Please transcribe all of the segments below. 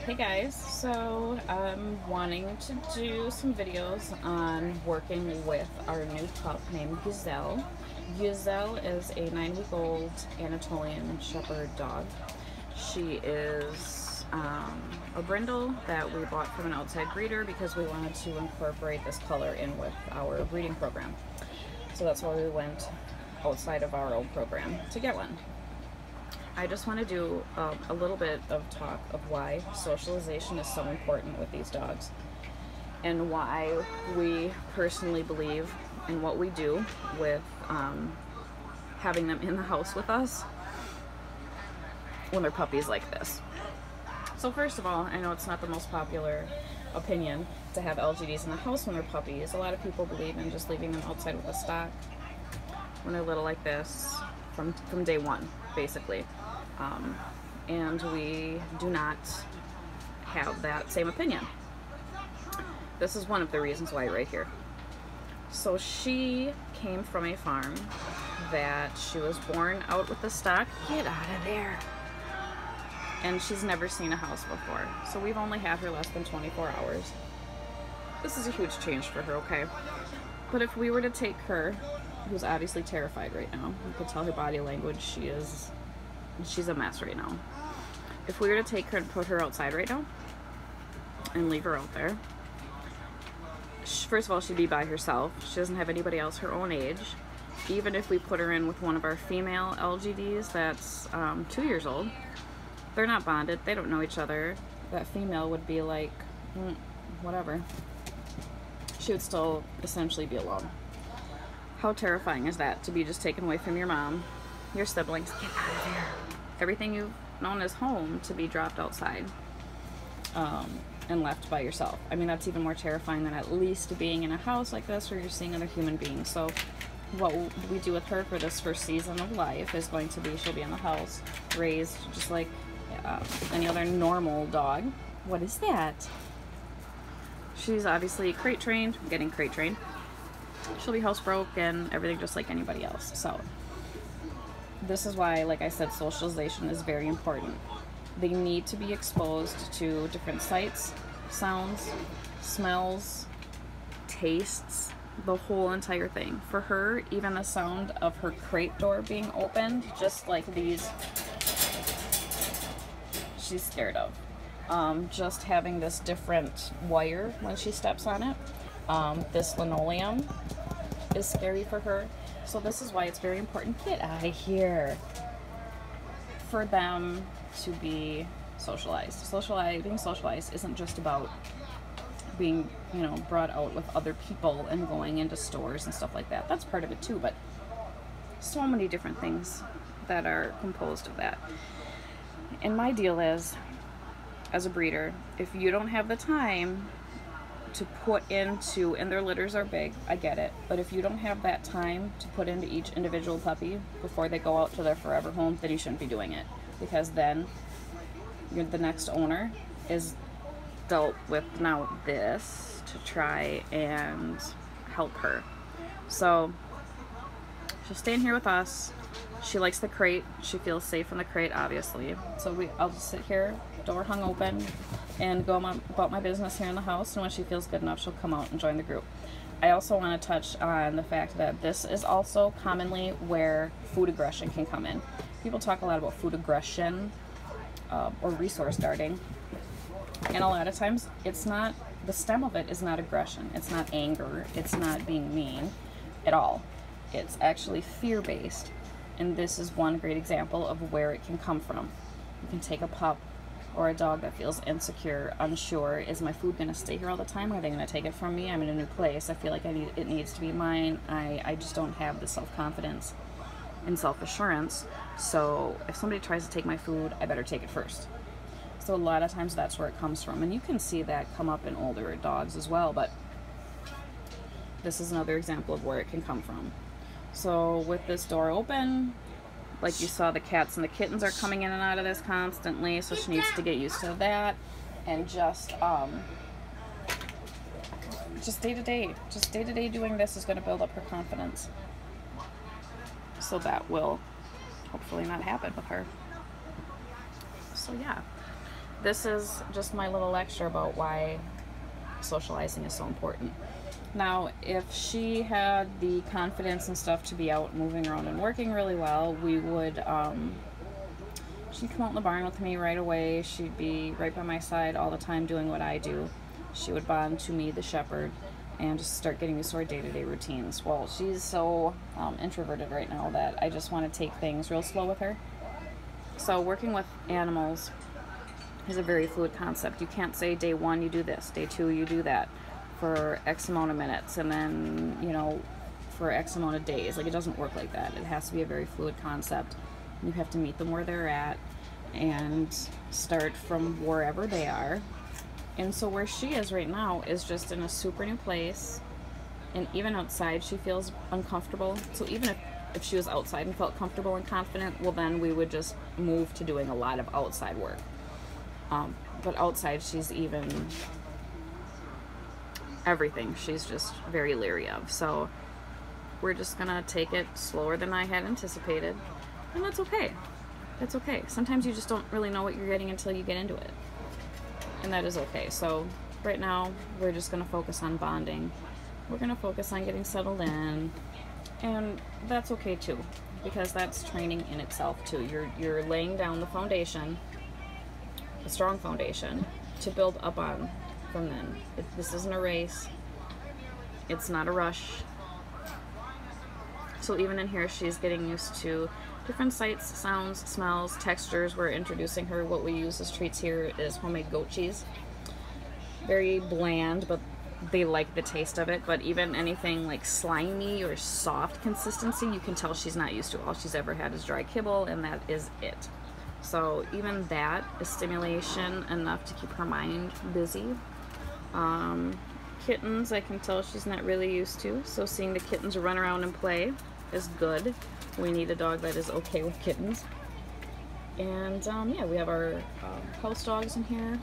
Hey guys, so I'm wanting to do some videos on working with our new pup named Güzel. Güzel is a 9-week-old Anatolian Shepherd dog. She is a brindle that we bought from an outside breeder because we wanted to incorporate this color in with our breeding program. So that's why we went outside of our old program to get one. I just want to do a little bit of talk of why socialization is so important with these dogs and why we personally believe in what we do with having them in the house with us when they're puppies like this. So first of all, I know it's not the most popular opinion to have LGDs in the house when they're puppies. A lot of people believe in just leaving them outside with a stock when they're little like this from day one, basically. And we do not have that same opinion. This is one of the reasons why right here. So she came from a farm that she was born out with the stock. Get out of there. And she's never seen a house before. So we've only had her less than 24 hours. This is a huge change for her, okay? But if we were to take her, who's obviously terrified right now, you could tell her body language, she's a mess right now. If we were to take her and put her outside right now and leave her out there, first of all, she'd be by herself. She doesn't have anybody else her own age. Even if we put her in with one of our female LGDs that's 2 years old, they're not bonded, they don't know each other. That female would be like, whatever. She would still essentially be alone. How terrifying is that, to be just taken away from your mom, your siblings, get out of here, everything you've known as home, to be dropped outside and left by yourself. I mean, that's even more terrifying than at least being in a house like this where you're seeing other human beings. So what we do with her for this first season of life is going to be, she'll be in the house, raised just like any other normal dog. What is that? She's obviously crate trained, getting crate trained. She'll be housebroke and everything just like anybody else. So this is why, like I said, socialization is very important. They need to be exposed to different sights, sounds, smells, tastes, the whole entire thing. For her, even the sound of her crate door being opened, just like these, she's scared of. Just having this different wire when she steps on it, this linoleum is scary for her. So this is why it's very important, get out of here, for them to be socialized. Being socialized isn't just about being, brought out with other people and going into stores and stuff like that. That's part of it too, but so many different things that are composed of that. And my deal is, as a breeder, if you don't have the time to put into, and their litters are big, I get it, but if you don't have that time to put into each individual puppy before they go out to their forever home, then you shouldn't be doing it, because then the next owner is dealt with now this to try and help her. So she'll stay in here with us. She likes the crate. She feels safe in the crate, obviously. So I'll just sit here, door hung open, and go about my business here in the house. And when she feels good enough, she'll come out and join the group. I also want to touch on the fact that this is also commonly where food aggression can come in. People talk a lot about food aggression or resource guarding. And a lot of times, it's not, the stem of it is not aggression. It's not anger. It's not being mean at all. It's actually fear-based. And this is one great example of where it can come from. You can take a pup or a dog that feels insecure, unsure. Is my food going to stay here all the time? Are they going to take it from me? I'm in a new place. I feel like it needs to be mine. I just don't have the self-confidence and self-assurance. So if somebody tries to take my food, I better take it first. So a lot of times that's where it comes from. And you can see that come up in older dogs as well. But this is another example of where it can come from. So with this door open, like you saw, the cats and the kittens are coming in and out of this constantly, so she needs to get used to that. And just day to day doing this is going to build up her confidence. So that will hopefully not happen with her. So yeah, this is just my little lecture about why socializing is so important. Now, if she had the confidence and stuff to be out moving around and working really well, we would, she'd come out in the barn with me right away. She'd be right by my side all the time doing what I do. She would bond to me, the shepherd, and just start getting used to our day-to-day routines. Well, she's so introverted right now that I just want to take things real slow with her. So working with animals is a very fluid concept. You can't say day 1 you do this, day 2 you do that for X amount of minutes, and then, you know, for X amount of days. Like, it doesn't work like that. It has to be a very fluid concept. You have to meet them where they're at and start from wherever they are. And so where she is right now is just in a super new place, and even outside she feels uncomfortable. So even if she was outside and felt comfortable and confident, well, then we would just move to doing a lot of outside work. But outside she's even everything she's just very leery of. So we're just gonna take it slower than I had anticipated, and that's okay. That's okay. Sometimes you just don't really know what you're getting until you get into it, and that is okay. So right now we're just gonna focus on bonding. We're gonna focus on getting settled in, and that's okay too, because that's training in itself too. You're laying down the foundation, a strong foundation, to build up on from then. This isn't a race. It's not a rush. So even in here, she's getting used to different sights, sounds, smells, textures. We're introducing her. What we use as treats here is homemade goat cheese. Very bland, but they like the taste of it. But even anything like slimy or soft consistency, you can tell she's not used to. All she's ever had is dry kibble, and that is it. So even that is stimulation enough to keep her mind busy. Kittens, I can tell she's not really used to, so seeing the kittens run around and play is good. We need a dog that is okay with kittens. And yeah, we have our house dogs in here.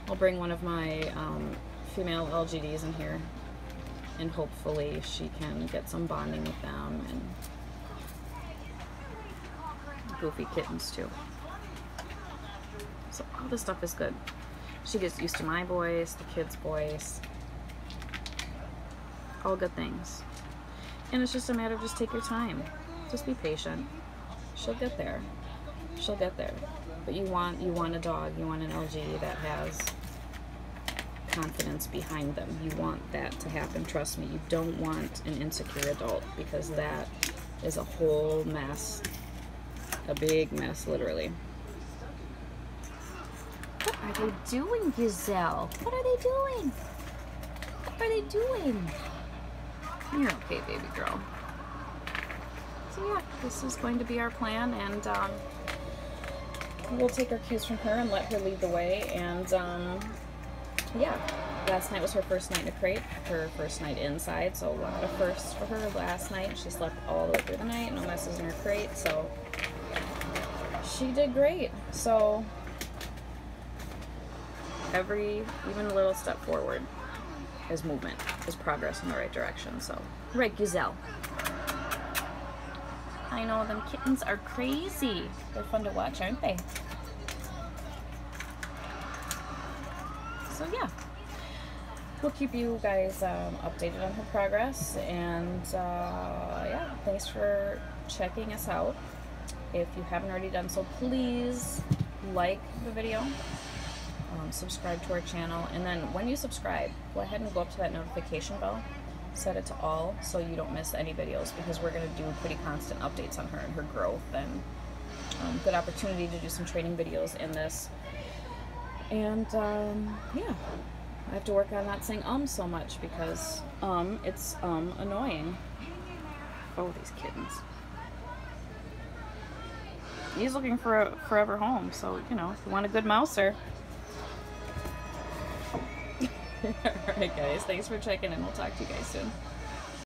I'll bring one of my female LGDs in here, and hopefully she can get some bonding with them, and goofy kittens too. So all this stuff is good. She gets used to my voice, the kids' voice, all good things. And it's just a matter of just take your time. Just be patient. She'll get there. She'll get there. But you want a dog, you want an LG that has confidence behind them. You want that to happen, trust me. You don't want an insecure adult, because that is a whole mess. A big mess, literally. What are they doing, Güzel? What are they doing? What are they doing? You're okay, baby girl. So yeah, this is going to be our plan, and we'll take our cues from her and let her lead the way. And yeah, last night was her first night in a crate, her first night inside, so a lot of firsts for her last night. She slept all the way through the night, no messes in her crate, so she did great. So even a little step forward is movement, is progress in the right direction. So right, Güzel. I know, them kittens are crazy. They're fun to watch, aren't they? So yeah, we'll keep you guys updated on her progress, and yeah, thanks for checking us out. If you haven't already done so, please like the video, subscribe to our channel, and then when you subscribe, go ahead and go up to that notification bell, set it to all so you don't miss any videos, because we're going to do pretty constant updates on her and her growth, and good opportunity to do some training videos in this. And yeah, I have to work on not saying so much, because it's annoying. Oh, these kittens. He's looking for a forever home, so you know, if you want a good mouser. Alright guys, thanks for checking in. We'll talk to you guys soon.